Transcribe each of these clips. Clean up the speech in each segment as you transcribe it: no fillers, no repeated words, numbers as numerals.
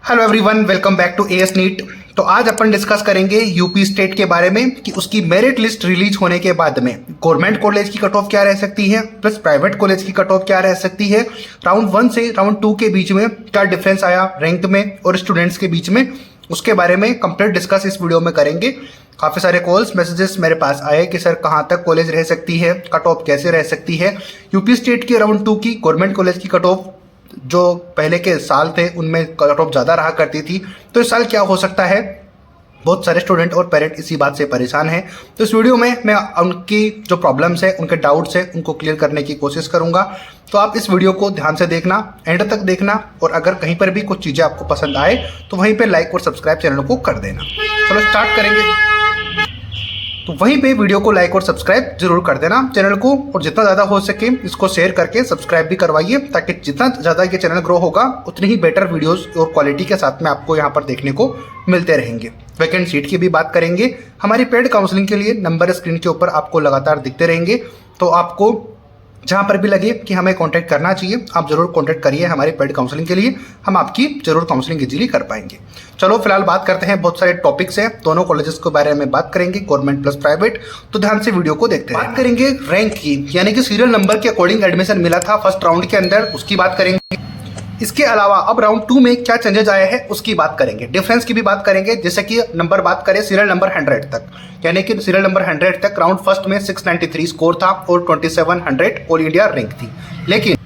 Hello everyone, welcome back to AS neat. तो आज अपन डिस्कस करेंगे यूपी स्टेट के बारे में कि उसकी मेरिट लिस्ट रिलीज होने के बाद में गवर्नमेंट कॉलेज की कट ऑफ क्या रह सकती है प्लस प्राइवेट कॉलेज की कट ऑफ क्या रह सकती है, राउंड 1 से राउंड 2 के बीच में क्या डिफरेंस आया रैंक में और स्टूडेंट्स के बीच में, उसके बारे में कंप्लीट डिस्कस इस वीडियो में करेंगे। काफ़ी सारे कॉल्स मैसेजेस मेरे पास आए कि सर कहाँ तक कॉलेज रह सकती है, कट ऑफ कैसे रह सकती है। यूपी स्टेट की राउंड 2 की गवर्नमेंट कॉलेज की कट ऑफ जो पहले के साल थे उनमें कट ऑफ ज़्यादा रहा करती थी, तो इस साल क्या हो सकता है। बहुत सारे स्टूडेंट और पेरेंट इसी बात से परेशान हैं। तो इस वीडियो में मैं उनकी जो प्रॉब्लम्स है, उनके डाउट्स है, उनको क्लियर करने की कोशिश करूंगा। तो आप इस वीडियो को ध्यान से देखना, एंड तक देखना, और अगर कहीं पर भी कुछ चीज़ें आपको पसंद आए तो वहीं पे लाइक और सब्सक्राइब चैनल को कर देना। चलो स्टार्ट करेंगे। तो वहीं पे वीडियो को लाइक और सब्सक्राइब जरूर कर देना चैनल को, और जितना ज़्यादा हो सके इसको शेयर करके सब्सक्राइब भी करवाइए, ताकि जितना ज़्यादा ये चैनल ग्रो होगा उतनी ही बेटर वीडियोस और क्वालिटी के साथ में आपको यहाँ पर देखने को मिलते रहेंगे। वैकेंट सीट की भी बात करेंगे। हमारी पेड काउंसलिंग के लिए नंबर स्क्रीन के ऊपर आपको लगातार दिखते रहेंगे, तो आपको जहाँ पर भी लगे कि हमें कांटेक्ट करना चाहिए आप ज़रूर कांटेक्ट करिए हमारी पेड काउंसलिंग के लिए, हम आपकी ज़रूर काउंसलिंग इजीली कर पाएंगे। चलो फिलहाल बात करते हैं, बहुत सारे टॉपिक्स हैं, दोनों कॉलेजेस के बारे में बात करेंगे, गवर्नमेंट प्लस प्राइवेट। तो ध्यान से वीडियो को देखते हैं। बात करेंगे रैंक की, यानी कि सीरियल नंबर के अकॉर्डिंग एडमिशन मिला था फर्स्ट राउंड के अंदर, उसकी बात करेंगे। इसके अलावा अब राउंड 2 में क्या चेंजेस आए हैं उसकी बात करेंगे, डिफरेंस की भी बात करेंगे। जैसे कि नंबर बात करें सीरियल नंबर 100 तक, यानी कि सीरियल नंबर 100 तक राउंड फर्स्ट में 693 स्कोर था और 2700 ऑल इंडिया रैंक थी। लेकिन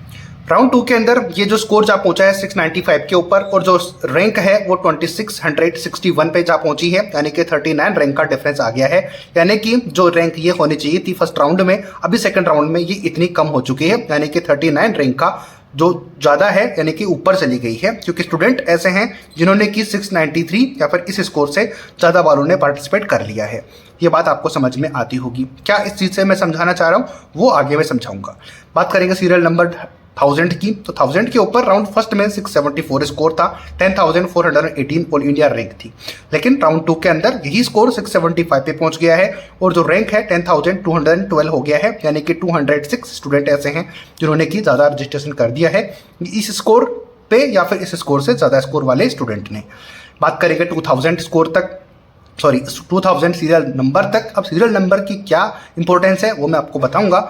राउंड 2 के अंदर ये जो स्कोर जा पहुंचा है 695 के ऊपर, और जो रैंक है वो 2661 पे जा पहुंची है, यानी कि 39 रैंक का डिफरेंस आ गया है। यानी कि जो रैंक ये होनी चाहिए थी फर्स्ट राउंड में, अभी सेकंड राउंड में ये इतनी कम हो चुकी है, यानी कि 39 रैंक का जो ज़्यादा है, यानी कि ऊपर चली गई है। क्योंकि स्टूडेंट ऐसे हैं जिन्होंने कि 693 या फिर इस स्कोर से ज़्यादा वालों ने पार्टिसिपेट कर लिया है। ये बात आपको समझ में आती होगी। क्या इस चीज़ से मैं समझाना चाह रहा हूँ वो आगे मैं समझाऊंगा। बात करेंगे सीरियल नंबर 1000 की, तो 1000 के ऊपर राउंड फर्स्ट में 674 स्कोर था, 10,418 ऑल इंडिया रैंक थी। लेकिन राउंड 2 के अंदर यही स्कोर 675 पे पहुंच गया है, और जो रैंक है 10,212 हो गया है, यानी कि 206 स्टूडेंट ऐसे हैं जिन्होंने कि ज़्यादा रजिस्ट्रेशन कर दिया है इस स्कोर पे या फिर इस स्कोर से ज़्यादा स्कोर वाले स्टूडेंट ने। बात करेंगे 2000 स्कोर तक, सॉरी 2000 सीरियल नंबर तक। अब सीरियल नंबर की क्या इंपॉर्टेंस है वो मैं आपको बताऊंगा।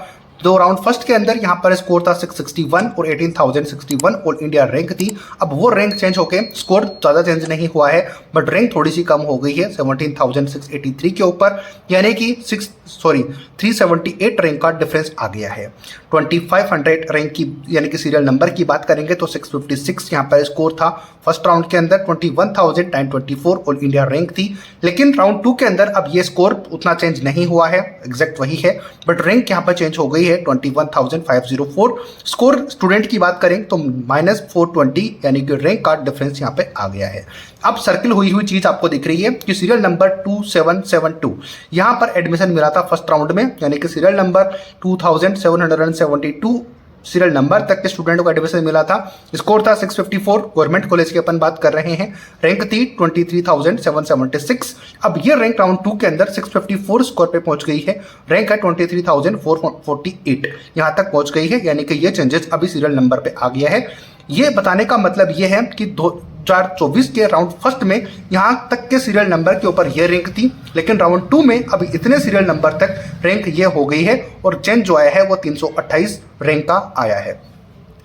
दो राउंड फर्स्ट के अंदर यहाँ पर स्कोर था 661 और 18,061 ऑल इंडिया रैंक थी। अब वो रैंक चेंज होके स्कोर ज़्यादा चेंज नहीं हुआ है, बट रैंक थोड़ी सी कम हो गई है 17,683 के ऊपर, यानी कि 378 रैंक का डिफरेंस आ गया है। 2500 रैंक की यानी कि सीरियल नंबर की बात करेंगे तो 656 यहाँ पर स्कोर था फर्स्ट राउंड के अंदर, 21,924 ऑल इंडिया रैंक थी। लेकिन राउंड 2 के अंदर अब ये स्कोर उतना चेंज नहीं हुआ है, एग्जैक्ट वही है, बट रैंक यहाँ पर चेंज हो गई है 21,504। स्कोर स्टूडेंट की बात करें तो -420 यानी कि रैंक का डिफरेंस यहाँ पे आ गया है। अब सर्किल हुई चीज आपको दिख रही है कि सीरियल नंबर 2772 यहाँ पर एडमिशन मिला था फर्स्ट राउंड में, यानी कि सीरियल नंबर 2772 सीरियल नंबर तक के स्टूडेंट को एडमिशन मिला था। स्कोर था 654, गवर्नमेंट कॉलेज की अपन बात कर रहे हैं। रैंक थी 23,776। अब ये रैंक राउंड 2 के अंदर 654 स्कोर पे पहुंच गई है, रैंक है 23,448 यहाँ तक पहुंच गई है, यानी कि ये चेंजेस अभी सीरियल नंबर पे आ गया है। ये बताने का मतलब ये है कि 2024 के राउंड फर्स्ट में यहाँ तक के सीरियल नंबर के ऊपर ये रैंक थी, लेकिन राउंड 2 में अभी इतने सीरियल नंबर तक रैंक ये हो गई है, और चेंज जो आया है वो 328 रैंक का आया है।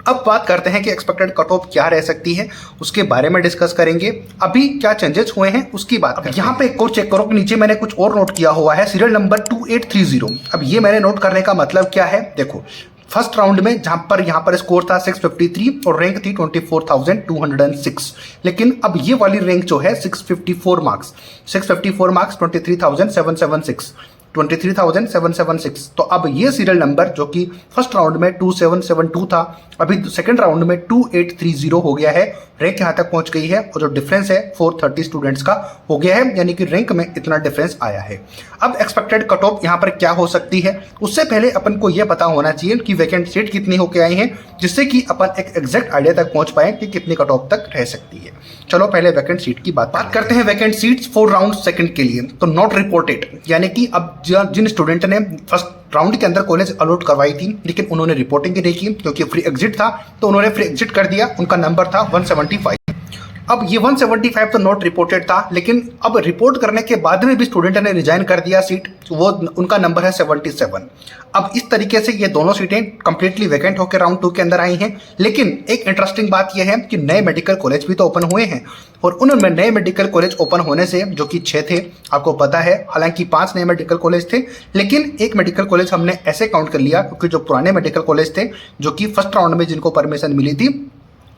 अब बात करते हैं कि एक्सपेक्टेड कट ऑफ क्या रह सकती है, उसके बारे में डिस्कस करेंगे। अभी क्या चेंजेस हुए हैं उसकी बात करें। यहाँ पे एक और चेक करो कि नीचे मैंने कुछ और नोट किया हुआ है, सीरियल नंबर 2830। अब ये मैंने नोट करने का मतलब क्या है, देखो फर्स्ट राउंड में जहां पर यहाँ पर स्कोर था 653 और रैंक थी 24,206, लेकिन अब ये वाली रैंक जो है 654 मार्क्स 23,776 तो अब ये सीरियल नंबर जो कि फर्स्ट राउंड में 2772 था, अभी सेकंड राउंड में 2830 हो गया है, रैंक यहाँ तक पहुंच गई है, और जो डिफरेंस है 430 स्टूडेंट्स का हो गया है, यानी कि रैंक में इतना डिफरेंस आया है। अब एक्सपेक्टेड कट ऑफ यहाँ पर क्या हो सकती है, उससे पहले अपन को यह पता होना चाहिए कि वैकेंट सीट कितनी होके आई हैं, जिससे कि अपन एक एग्जैक्ट आइडिया तक पहुंच पाए कि कितनी कट ऑफ तक रह सकती है। चलो पहले वैकेंट सीट की बात करते हैं। Vacant seats for round second के लिए तो नॉट रिपोर्टेड, यानी कि अब जिन स्टूडेंट ने फर्स्ट राउंड के अंदर कॉलेज अलॉट करवाई थी लेकिन उन्होंने रिपोर्टिंग ही नहीं की क्योंकि फ्री एग्जिट था, तो उन्होंने फ्री एग्जिट कर दिया, उनका नंबर था 175। अब ये 175 तो नॉट रिपोर्टेड था, लेकिन अब रिपोर्ट करने के बाद में भी स्टूडेंट ने रिजाइन कर दिया सीट, वो उनका नंबर है 77। अब इस तरीके से ये दोनों सीटें कंप्लीटली वैकेंट होकर राउंड 2 के अंदर आई हैं। लेकिन एक इंटरेस्टिंग बात यह है कि नए मेडिकल कॉलेज भी तो ओपन हुए हैं, और उनमें नए मेडिकल कॉलेज ओपन होने से, जो कि 6 थे आपको पता है, हालांकि 5 नए मेडिकल कॉलेज थे, लेकिन एक मेडिकल कॉलेज हमने ऐसे काउंट कर लिया क्योंकि जो पुराने मेडिकल कॉलेज थे, जो कि फर्स्ट राउंड में जिनको परमिशन मिली थी,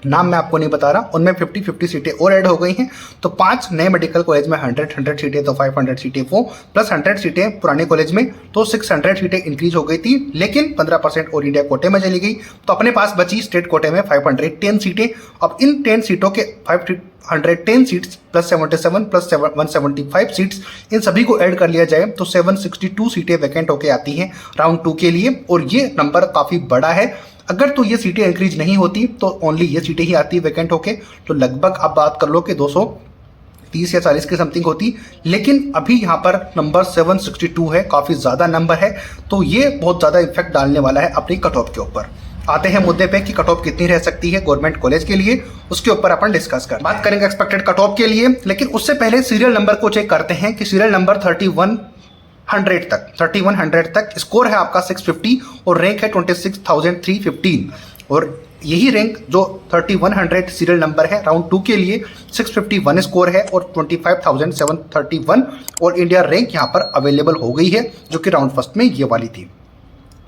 नाम मैं आपको नहीं बता रहा, उनमें 50-50 सीटें और ऐड हो गई हैं। तो 5 नए मेडिकल कॉलेज में 100 सीटें, तो 500 सीटें वो, प्लस 100 सीटें पुराने कॉलेज में, तो 600 सीटें इंक्रीज हो गई थी। लेकिन 15% और इंडिया कोटे में चली गई, तो अपने पास बची स्टेट कोटे में 510 सीटें। अब इन 10 सीटों के 510 सीट्स प्लस 77 प्लस 175 सीट्स, इन सभी को ऐड कर लिया जाए तो 762 सीटें वैकेंट होकर आती हैं राउंड 2 के लिए, और ये नंबर काफ़ी बड़ा है। अगर तो ये सीटें इंक्रीज नहीं होती तो ओनली ये सीटें ही आती वैकेंट होके, तो लगभग आप बात कर लो कि 230 या 40 की समथिंग होती। लेकिन अभी यहाँ पर नंबर 762 है, काफ़ी ज़्यादा नंबर है, तो ये बहुत ज़्यादा इफेक्ट डालने वाला है अपनी कट ऑफ के ऊपर। आते हैं मुद्दे पे कि कट ऑफ कितनी रह सकती है गवर्नमेंट कॉलेज के लिए, उसके ऊपर अपन डिस्कस कर बात करेंगे एक्सपेक्टेड कट ऑफ के लिए। लेकिन उससे पहले सीरियल नंबर को चेक करते हैं कि सीरियल नंबर 3100 तक स्कोर है आपका 650 और रैंक है 26,315, और यही रैंक जो 3100 सीरियल नंबर है राउंड 2 के लिए 651 स्कोर है और 25,731 और इंडिया रैंक यहाँ पर अवेलेबल हो गई है, जो कि राउंड फर्स्ट में ये वाली थी।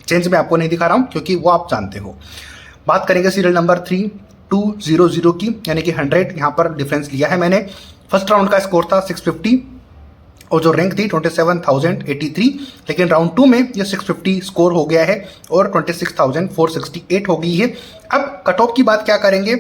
चेंज मैं आपको नहीं दिखा रहा हूँ क्योंकि वो आप जानते हो। बात करेंगे सीरियल नंबर 3200 की, यानी कि 100 यहाँ पर डिफरेंस लिया है मैंने। फर्स्ट राउंड का स्कोर था 650 और जो रैंक थी 27,083, लेकिन राउंड 2 में ये 650 स्कोर हो गया है और 26,468 हो गई है। अब कट ऑफ की बात क्या करेंगे,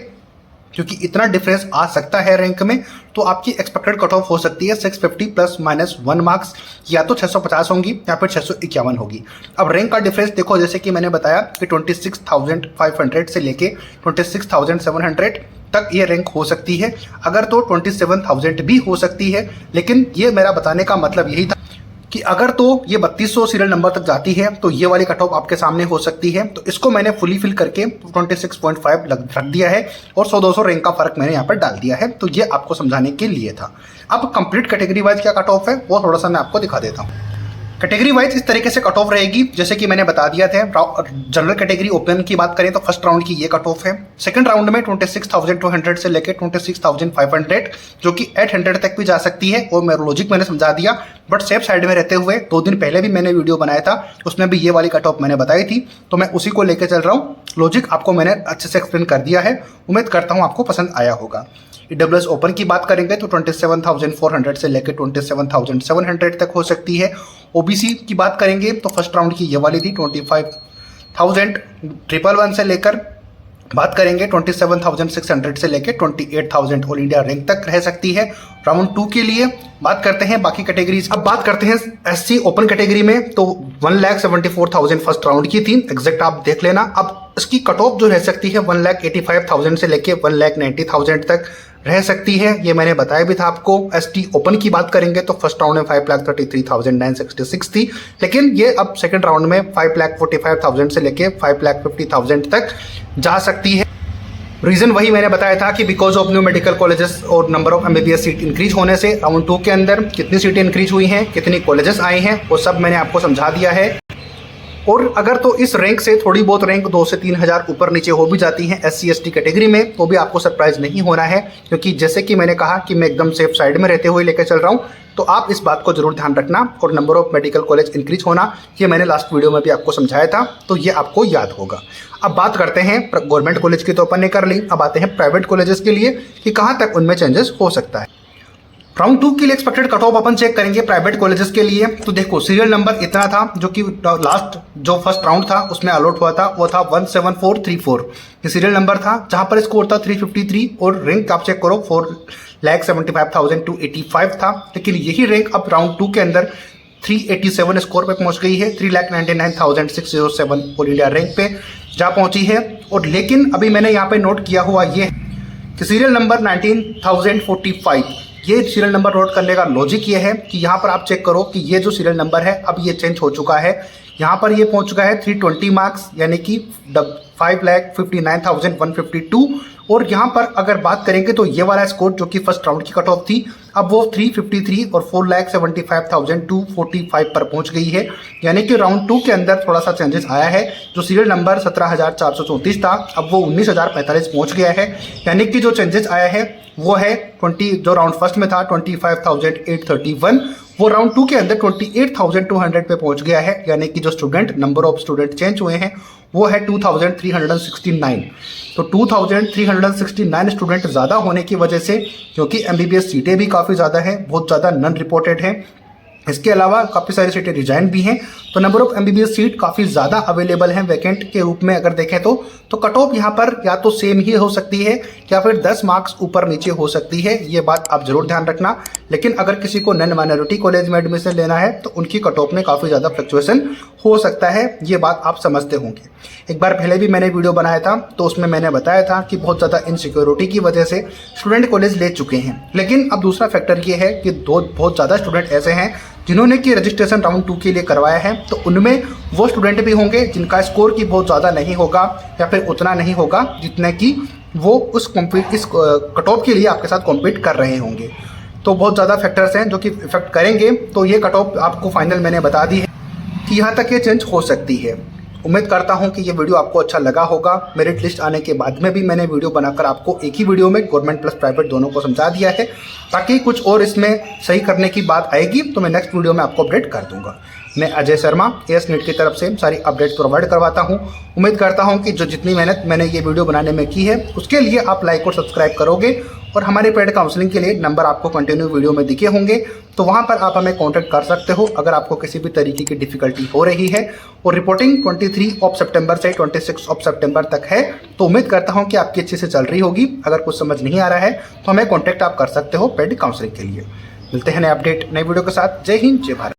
क्योंकि इतना डिफरेंस आ सकता है रैंक में, तो आपकी एक्सपेक्टेड कट ऑफ हो सकती है 650 प्लस माइनस 1 मार्क्स, या तो 650 होंगी या फिर 651 होगी। अब रैंक का डिफरेंस देखो, जैसे कि मैंने बताया कि 26,500 से लेके 26,700 तक ये रैंक हो सकती है, अगर तो 27,000 भी हो सकती है। लेकिन ये मेरा बताने का मतलब यही था कि अगर तो ये 3200 सीरियल नंबर तक जाती है तो ये वाली कट ऑफ आपके सामने हो सकती है। तो इसको मैंने फुली फिल करके 26.5 रख दिया है और 100-200 रैंक का फर्क मैंने यहाँ पर डाल दिया है, तो ये आपको समझाने के लिए था। अब कंप्लीट कैटेगरी वाइज क्या कट ऑफ है वो थोड़ा सा मैं आपको दिखा देता हूँ। कैटेगरी वाइज इस तरीके से कट ऑफ रहेगी, जैसे कि मैंने बता दिया था। जनरल कैटेगरी ओपन की बात करें तो फर्स्ट राउंड की ये कट ऑफ है। सेकंड राउंड में 26,200 से लेकर 26,500, जो कि 800 तक भी जा सकती है, और मेरा लॉजिक मैंने समझा दिया। बट सेफ साइड में रहते हुए 2 दिन पहले भी मैंने वीडियो बनाया था, उसमें भी ये वाली कट ऑफ मैंने बताई थी, तो मैं उसी को लेकर चल रहा हूँ। लॉजिक आपको मैंने अच्छे से एक्सप्लेन कर दिया है, उम्मीद करता हूँ आपको पसंद आया होगा। EWS ओपन की बात करेंगे तो 27,400 से लेकर 27,700 तक हो सकती है। OBC की बात करेंगे तो फर्स्ट राउंड की ये वाली थी 25,111 से लेकर बात करेंगे 27,600 से लेकर 28,000 ऑल इंडिया रैंक तक रह सकती है राउंड 2 के लिए। बात करते हैं बाकी कैटेगरीज। अब बात करते हैं SC ओपन कैटेगरी में, तो 1,74,000 फर्स्ट राउंड की थी, एग्जैक्ट आप देख लेना। अब इसकी कट ऑफ जो रह सकती है 1,85,000 से लेकर 1,90,000 तक रह सकती है, ये मैंने बताया भी था आपको। ST ओपन की बात करेंगे तो फर्स्ट राउंड में 5,33,966 थी, लेकिन ये अब सेकंड राउंड में 5,45,000 से लेके 5,50,000 तक जा सकती है। रीजन वही मैंने बताया था कि because of new medical colleges और number of MBBS seat increase होने से राउंड 2 के अंदर कितनी सीटें इंक्रीज हुई हैं, कितनी कॉलेजेस आए हैं, वो सब मैंने आपको समझा दिया है। और अगर तो इस रैंक से थोड़ी बहुत रैंक 2 से 3 हज़ार ऊपर नीचे हो भी जाती हैं SC ST कैटेगरी में, तो भी आपको सरप्राइज नहीं होना है, क्योंकि जैसे कि मैंने कहा कि मैं एकदम सेफ साइड में रहते हुए लेकर चल रहा हूँ। तो आप इस बात को जरूर ध्यान रखना, और number of medical college increase होना, ये मैंने लास्ट वीडियो में भी आपको समझाया था, तो ये आपको याद होगा। अब बात करते हैं गवर्नमेंट कॉलेज की, तो अपन ने कर ली। अब आते हैं प्राइवेट कॉलेजेस के लिए कि कहाँ तक उनमें चेंजेस हो सकता है। राउंड 2 के लिए एक्सपेक्टेड कट ऑफ अपन चेक करेंगे प्राइवेट कॉलेजेस के लिए। तो देखो सीरियल नंबर इतना था, जो कि लास्ट जो फर्स्ट राउंड था उसमें अलॉट हुआ था, वो था 17434। ये सीरियल नंबर था जहां पर स्कोर था 353 और रैंक आप चेक करो 4,75,285 था। लेकिन यही रैंक अब राउंड 2 के अंदर 387 स्कोर पे पहुंच गई है, 3,99,607 ऑल इंडिया रैंक पे जा पहुंची है। और लेकिन अभी मैंने यहाँ पे नोट किया हुआ ये कि सीरियल नंबर 19,045, ये सीरियल नंबर नोट करने का लॉजिक ये है कि यहाँ पर आप चेक करो कि ये जो सीरियल नंबर है अब ये चेंज हो चुका है। यहाँ पर ये पहुँच चुका है 320 मार्क्स, यानी कि 5,59,152। और यहाँ पर अगर बात करेंगे तो ये वाला स्कोर जो कि फर्स्ट राउंड की कट ऑफ थी, अब वो 353 और 4,75,245 पर पहुंच गई है। यानी कि राउंड 2 के अंदर थोड़ा सा चेंजेस आया है। जो सीरियल नंबर 17,434 था, अब वो 19,045 पहुंच गया है। यानी कि जो चेंजेस आया है वो है 20, जो राउंड फर्स्ट में था 25,831, वो राउंड 2 के अंदर 28,200 पे पहुंच गया है। यानी कि जो student number of student change हुए हैं वो है 2,369। तो 2,369 स्टूडेंट ज़्यादा होने की वजह से, क्योंकि एमबीबीएस सीटें भी काफ़ी ज़्यादा हैं, बहुत ज़्यादा नन रिपोर्टेड हैं, इसके अलावा काफ़ी सारी सीटें रिजाइन भी हैं, तो नंबर ऑफ एमबीबीएस सीट काफ़ी ज़्यादा अवेलेबल हैं वैकेंट के रूप में अगर देखें तो कट ऑफ यहाँ पर या तो सेम ही हो सकती है या फिर 10 मार्क्स ऊपर नीचे हो सकती है। ये बात आप जरूर ध्यान रखना। लेकिन अगर किसी को नॉन माइनॉरिटी कॉलेज में एडमिशन लेना है तो उनकी कट ऑफ में काफ़ी ज़्यादा फ्लक्चुएशन हो सकता है, ये बात आप समझते होंगे। एक बार पहले भी मैंने वीडियो बनाया था तो उसमें मैंने बताया था कि बहुत ज़्यादा इनसिक्योरिटी की वजह से स्टूडेंट कॉलेज ले चुके हैं। लेकिन अब दूसरा फैक्टर ये है कि बहुत ज़्यादा स्टूडेंट ऐसे हैं जिन्होंने कि रजिस्ट्रेशन राउंड 2 के लिए करवाया है, तो उनमें वो स्टूडेंट भी होंगे जिनका स्कोर की बहुत ज़्यादा नहीं होगा या फिर उतना नहीं होगा जितने कि वो इस कट ऑफ के लिए आपके साथ कॉम्पीट कर रहे होंगे। तो बहुत ज़्यादा फैक्टर्स हैं जो कि इफेक्ट करेंगे। तो ये कट ऑफ आपको फाइनल मैंने बता दी है कि यहाँ तक ये चेंज हो सकती है। उम्मीद करता हूँ कि ये वीडियो आपको अच्छा लगा होगा। मेरिट लिस्ट आने के बाद में भी मैंने वीडियो बनाकर आपको एक ही वीडियो में गवर्नमेंट प्लस प्राइवेट दोनों को समझा दिया है। ताकि कुछ और इसमें सही करने की बात आएगी तो मैं नेक्स्ट वीडियो में आपको अपडेट कर दूंगा। मैं अजय शर्मा एएस नीट की तरफ से सारी अपडेट्स प्रोवाइड करवाता हूँ। उम्मीद करता हूँ कि जो जितनी मेहनत मैंने ये वीडियो बनाने में की है उसके लिए आप लाइक और सब्सक्राइब करोगे। और हमारे पेड काउंसलिंग के लिए नंबर आपको कंटिन्यू वीडियो में दिखे होंगे, तो वहाँ पर आप हमें कॉन्टैक्ट कर सकते हो अगर आपको किसी भी तरीके की डिफिकल्टी हो रही है। और रिपोर्टिंग 23 सितंबर से 26 सितंबर तक है, तो उम्मीद करता हूँ कि आपकी अच्छे से चल रही होगी। अगर कुछ समझ नहीं आ रहा है तो हमें कॉन्टैक्ट आप कर सकते हो पेड काउंसलिंग के लिए। मिलते हैं नए अपडेट नए वीडियो के साथ। जय हिंद, जय भारत।